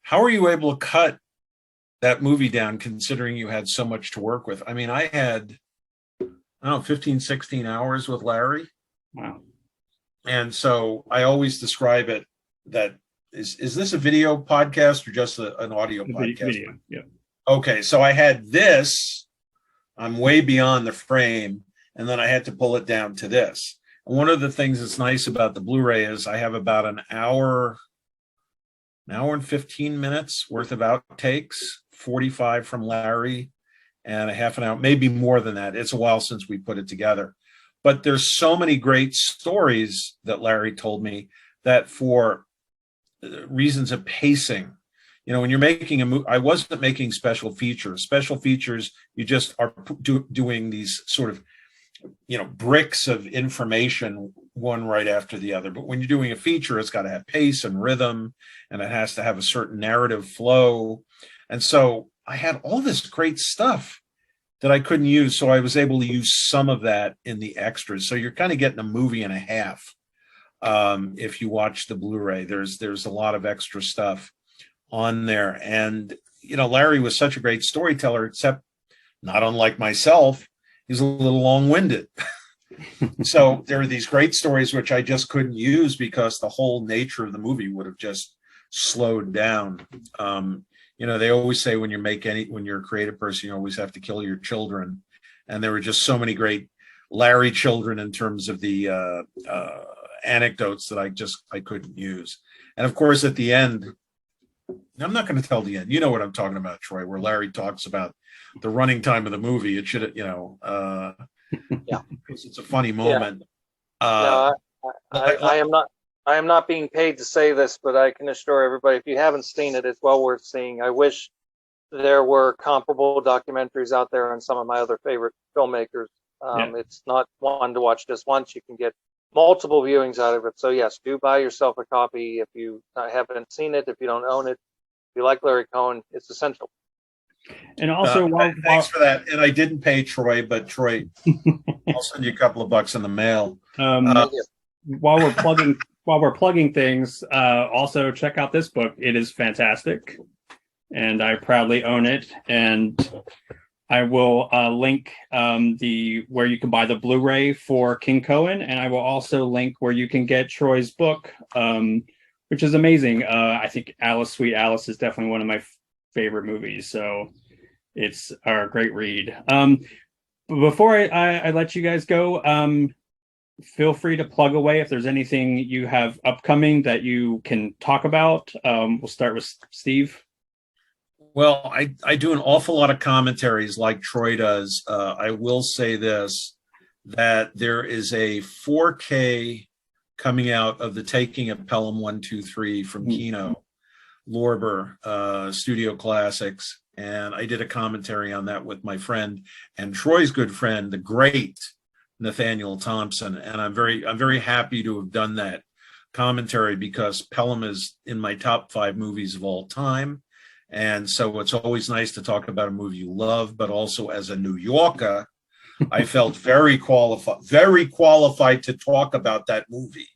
how are you able to cut that movie down considering you had so much to work with? I mean, I had, I don't know, 15, 16 hours with Larry. Wow. And so I always describe it that is this a video podcast or just an audio podcast? Video, yeah. Okay, so I had this, I'm way beyond the frame, and then I had to pull it down to this. And one of the things that's nice about the Blu-ray is I have about an hour and 15 minutes worth of outtakes, 45 from Larry, and a half an hour, maybe more than that. It's a while since we put it together. But there's so many great stories that Larry told me that for reasons of pacing, you know, when you're making a movie, I wasn't making special features. Special features, you just are doing these sort of, you know, bricks of information, one right after the other. But when you're doing a feature, it's got to have pace and rhythm, and it has to have a certain narrative flow. And so I had all this great stuff that I couldn't use. So I was able to use some of that in the extras. So you're kind of getting a movie and a half. If you watch the Blu-ray, there's a lot of extra stuff on there. And, you know, Larry was such a great storyteller, except not unlike myself, he's a little long-winded. So there are these great stories which I just couldn't use because the whole nature of the movie would have just slowed down. You know, they always say when you're a creative person, you always have to kill your children. And there were just so many great Larry children in terms of the anecdotes that I couldn't use. And of course, at the end, I'm not going to tell the end. You know what I'm talking about, Troy, where Larry talks about the running time of the movie. It should, you know, yeah, because it's a funny moment. Yeah. No, I am not being paid to say this, but I can assure everybody, if you haven't seen it, it's well worth seeing. I wish there were comparable documentaries out there on some of my other favorite filmmakers. It's not one to watch just once. You can get multiple viewings out of it. So yes, do buy yourself a copy if you haven't seen it, if you don't own it. If you like Larry Cohen, it's essential. And also, thanks for that. And I didn't pay Troy, but Troy, I'll send you a couple of bucks in the mail. While we're plugging things, also check out this book. It is fantastic, and I proudly own it. And I will link where you can buy the Blu-ray for King Cohen, and I will also link where you can get Troy's book, which is amazing. I think Alice, Sweet Alice is definitely one of my favorite movies, so it's a great read. Before I let you guys go, feel free to plug away if there's anything you have upcoming that you can talk about. We'll start with Steve. Well, I do an awful lot of commentaries like Troy does. I will say this, that there is a 4K coming out of the Taking of Pelham 123 from Kino Lorber, Studio Classics. And I did a commentary on that with my friend and Troy's good friend, the great Nathaniel Thompson. And I'm very happy to have done that commentary because Pelham is in my top 5 movies of all time. And so it's always nice to talk about a movie you love, but also as a New Yorker, I felt very qualified to talk about that movie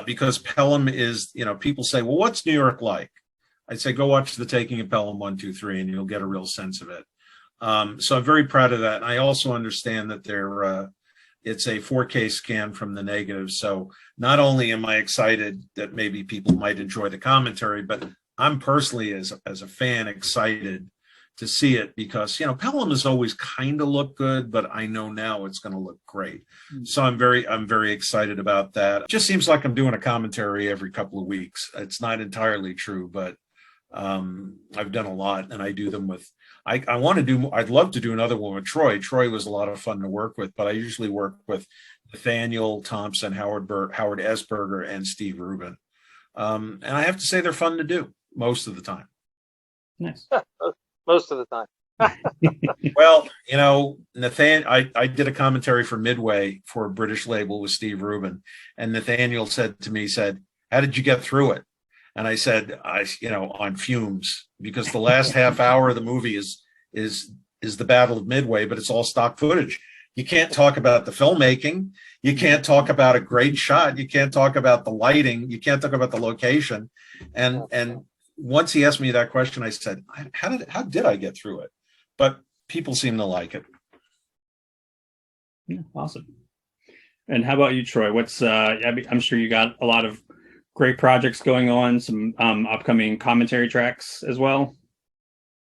because Pelham is, you know, people say, well, what's New York like? I'd say, go watch The Taking of Pelham 123 and you'll get a real sense of it. So I'm very proud of that. And I also understand that it's a 4K scan from the negative. So not only am I excited that maybe people might enjoy the commentary, but I'm personally, as a fan, excited to see it because, you know, Pelham has always kind of looked good, but I know now it's going to look great. So I'm very excited about that. It just seems like I'm doing a commentary every couple of weeks. It's not entirely true, but I've done a lot, and I do them with. I want to do. I'd love to do another one with Troy. Troy was a lot of fun to work with, but I usually work with Nathaniel Thompson, Howard Esberger, and Steve Rubin. And I have to say they're fun to do most of the time. Nice. Most of the time. Well, I did a commentary for Midway for a British label with Steve Rubin, and Nathaniel said to me, "How did you get through it?" And I said, on fumes, because the last half hour of the movie is the Battle of Midway, but it's all stock footage. You can't talk about the filmmaking. You can't talk about a great shot. You can't talk about the lighting. You can't talk about the location. And once he asked me that question, I said, how did I get through it? But people seem to like it. Yeah, awesome. And how about you, Troy? What's I'm sure you got a lot of great projects going on, some upcoming commentary tracks as well.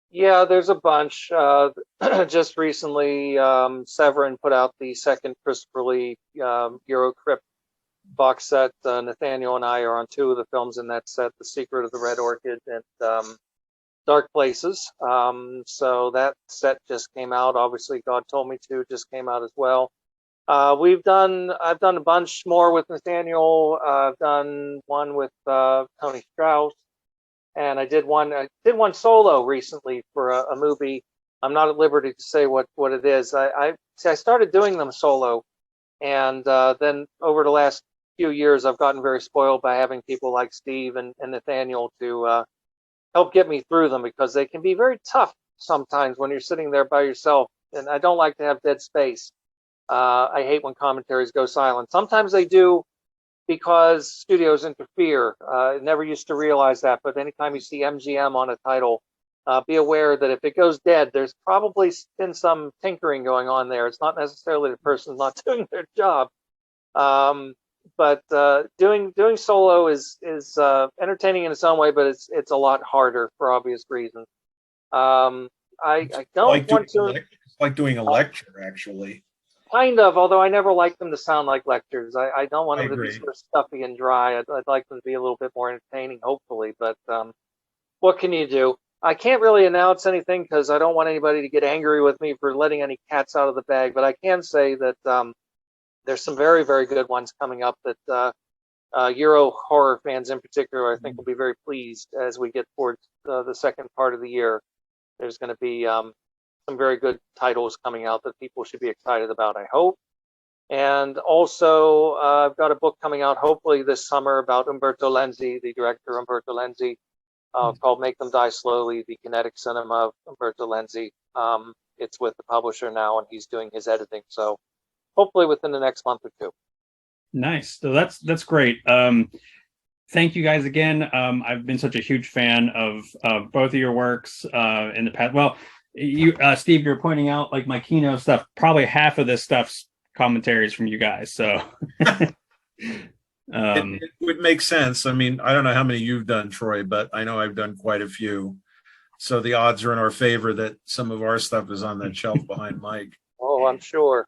Yeah, there's a bunch. Just recently, Severin put out the second Christopher Lee Eurocrypt box set. Nathaniel and I are on 2 of the films in that set, The Secret of the Red Orchid and Dark Places. So that set just came out. Obviously, God Told Me To just came out as well. I've done a bunch more with Nathaniel. I've done one with Tony Strauss, and I did one solo recently for a movie. I'm not at liberty to say what it is. I started doing them solo, and then over the last few years, I've gotten very spoiled by having people like Steve and Nathaniel to help get me through them, because they can be very tough sometimes when you're sitting there by yourself, and I don't like to have dead space. I hate when commentaries go silent. Sometimes they do because studios interfere. I never used to realize that, but anytime you see MGM on a title, be aware that if it goes dead, there's probably been some tinkering going on there. It's not necessarily the person's not doing their job. But doing solo is entertaining in its own way, but it's a lot harder for obvious reasons. I don't want to. It's like doing a lecture, actually. Kind of, although I never like them to sound like lectures. I don't want them to be agree. sort of stuffy and dry. I'd like them to be a little bit more entertaining, hopefully. But what can you do? I can't really announce anything because I don't want anybody to get angry with me for letting any cats out of the bag. But I can say that there's some very, very good ones coming up that Euro horror fans in particular, I think, will be very pleased as we get towards the second part of the year. There's going to be some very good titles coming out that people should be excited about, I hope. And also, I've got a book coming out hopefully this summer about Umberto Lenzi, the director Umberto Lenzi, called Make Them Die Slowly, the kinetic cinema of Umberto Lenzi. It's with the publisher now, and he's doing his editing. So hopefully within the next month or 2. Nice. So that's great. Thank you guys again. I've been such a huge fan of both of your works in the past. Well, you, Steve, you're pointing out like my Kino stuff. Probably half of this stuff's commentaries from you guys. So it would make sense. I mean, I don't know how many you've done, Troy, but I know I've done quite a few. So the odds are in our favor that some of our stuff is on that shelf behind Mike. Oh, I'm sure.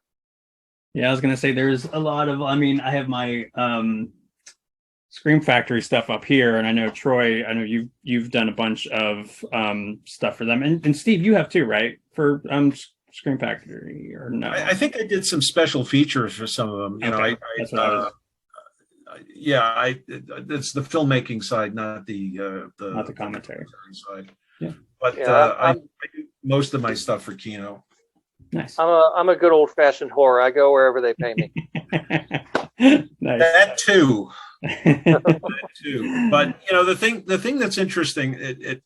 Yeah, I was gonna say there's a lot of. I mean, I have my Scream Factory stuff up here, and I know Troy. I know you've done a bunch of stuff for them, and Steve, you have too, right? For Scream Factory, or no? I think I did some special features for some of them. You know, That's what I was. It's the filmmaking side, not the commentary side. Yeah, but I do most of my stuff for Kino. Nice. I'm a good old fashioned whore. I go wherever they pay me. Nice. That too. That too. But you know, the thing that's interesting,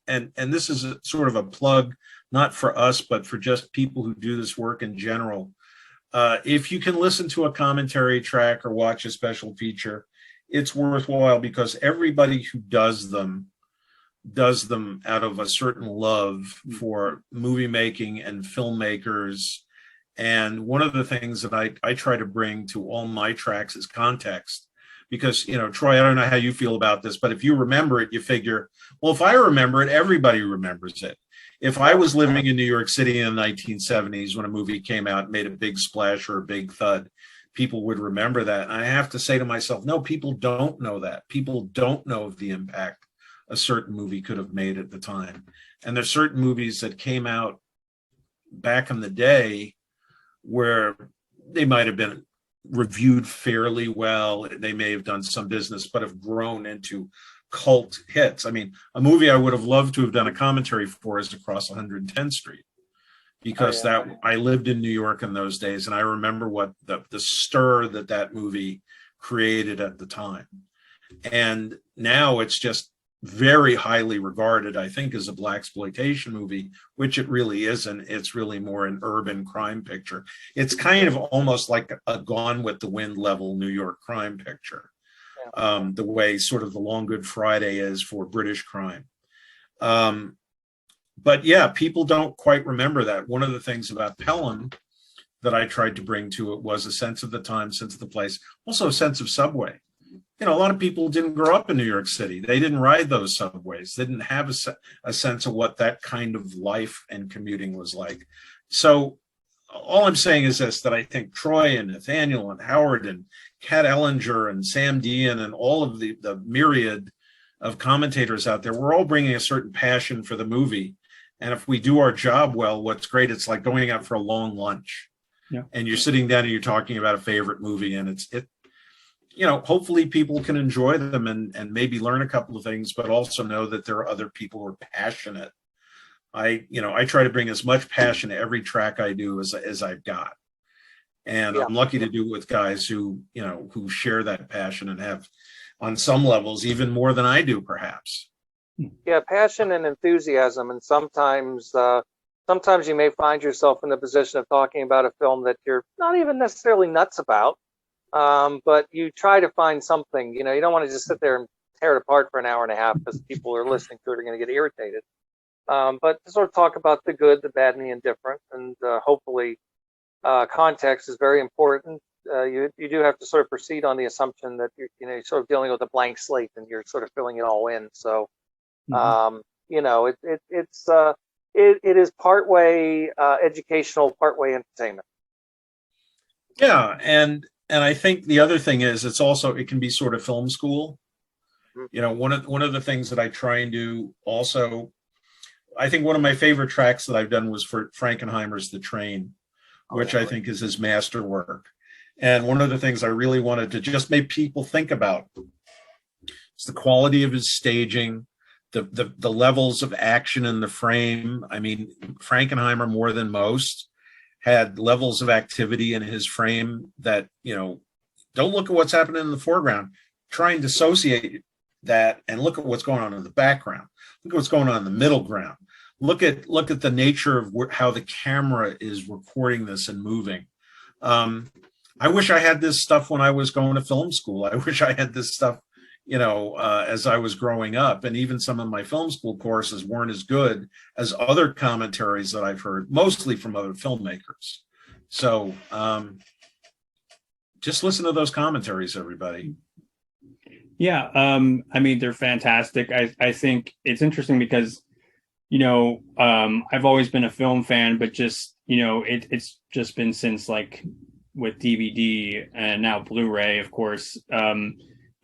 and this is sort of a plug, not for us, but for just people who do this work in general. If you can listen to a commentary track or watch a special feature, it's worthwhile, because everybody who does them out of a certain love for movie making and filmmakers. And one of the things that I try to bring to all my tracks is context, because, you know, Troy, I don't know how you feel about this, but if you remember it, you figure, well, if I remember it, everybody remembers it. If I was living in New York City in the 1970s when a movie came out and made a big splash or a big thud, people would remember that. And I have to say to myself, no, people don't know that. People don't know the impact a certain movie could have made at the time. And there's certain movies that came out back in the day where they might have been reviewed fairly well. They may have done some business, but have grown into cult hits. I mean, a movie I would have loved to have done a commentary for is Across 110th Street, because that I lived in New York in those days, and I remember what the stir that movie created at the time. And now it's just very highly regarded, I think, as a blaxploitation movie, which it really isn't. It's really more an urban crime picture. It's kind of almost like a Gone with the Wind level New York crime picture, the way sort of The Long Good Friday is for British crime. But yeah, people don't quite remember that. One of the things about Pelham that I tried to bring to it was a sense of the time, sense of the place, also a sense of subway. You know, a lot of people didn't grow up in New York City. They didn't ride those subways. They didn't have a sense of what that kind of life and commuting was like. So all I'm saying is this, that I think Troy and Nathaniel and Howard and Kat Ellinger and Sam Dean and all of the myriad of commentators out there, we're all bringing a certain passion for the movie. And if we do our job well, what's great, it's like going out for a long lunch. Yeah. And you're sitting down and you're talking about a favorite movie, and it you know, hopefully people can enjoy them and maybe learn a couple of things, but also know that there are other people who are passionate. I try to bring as much passion to every track I do as I've got. And I'm lucky to do it with guys who share that passion and have, on some levels, even more than I do, perhaps. Yeah, passion and enthusiasm. And sometimes you may find yourself in the position of talking about a film that you're not even necessarily nuts about. But you try to find something, you don't want to just sit there and tear it apart for an hour and a half because people are listening to it are going to get irritated. But to sort of talk about the good, the bad, and the indifferent, and hopefully context is very important. You do have to sort of proceed on the assumption that you're sort of dealing with a blank slate and you're sort of filling it all in. So, it is partway educational, partway entertainment. Yeah, and I think the other thing is it can be sort of film school. One of the things that I try and do also, I think one of my favorite tracks that I've done was for Frankenheimer's The Train, which I think is his masterwork. And one of the things I really wanted to just make people think about is the quality of his staging, the levels of action in the frame. I mean, Frankenheimer, more than most, had levels of activity in his frame that, don't look at what's happening in the foreground. Try and dissociate that and look at what's going on in the background. Look at what's going on in the middle ground. Look at the nature of how the camera is recording this and moving. I wish I had this stuff when I was going to film school. I wish I had this stuff, as I was growing up. And even some of my film school courses weren't as good as other commentaries that I've heard, mostly from other filmmakers. So just listen to those commentaries, everybody. Yeah, I mean, they're fantastic. I think it's interesting because, I've always been a film fan, but just, it's just been since like with DVD and now Blu-ray, of course,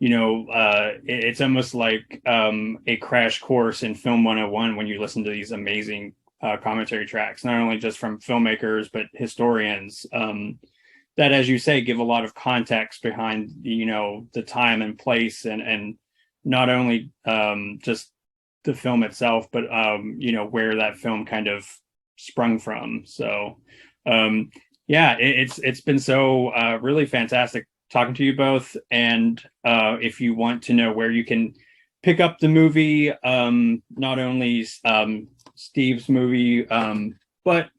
it's almost like a crash course in Film 101 when you listen to these amazing commentary tracks, not only just from filmmakers, but historians that, as you say, give a lot of context behind, the time and place and not only just the film itself, but, where that film kind of sprung from. So, it's been so really fantastic talking to you both. And if you want to know where you can pick up the movie, not only Steve's movie, but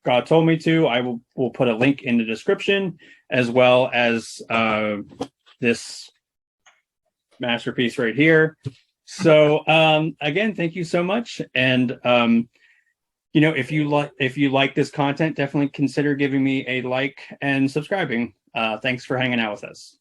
God Told Me To, we'll put a link in the description, as well as this masterpiece right here. So again, thank you so much. And if you like this content, definitely consider giving me a like and subscribing. Thanks for hanging out with us.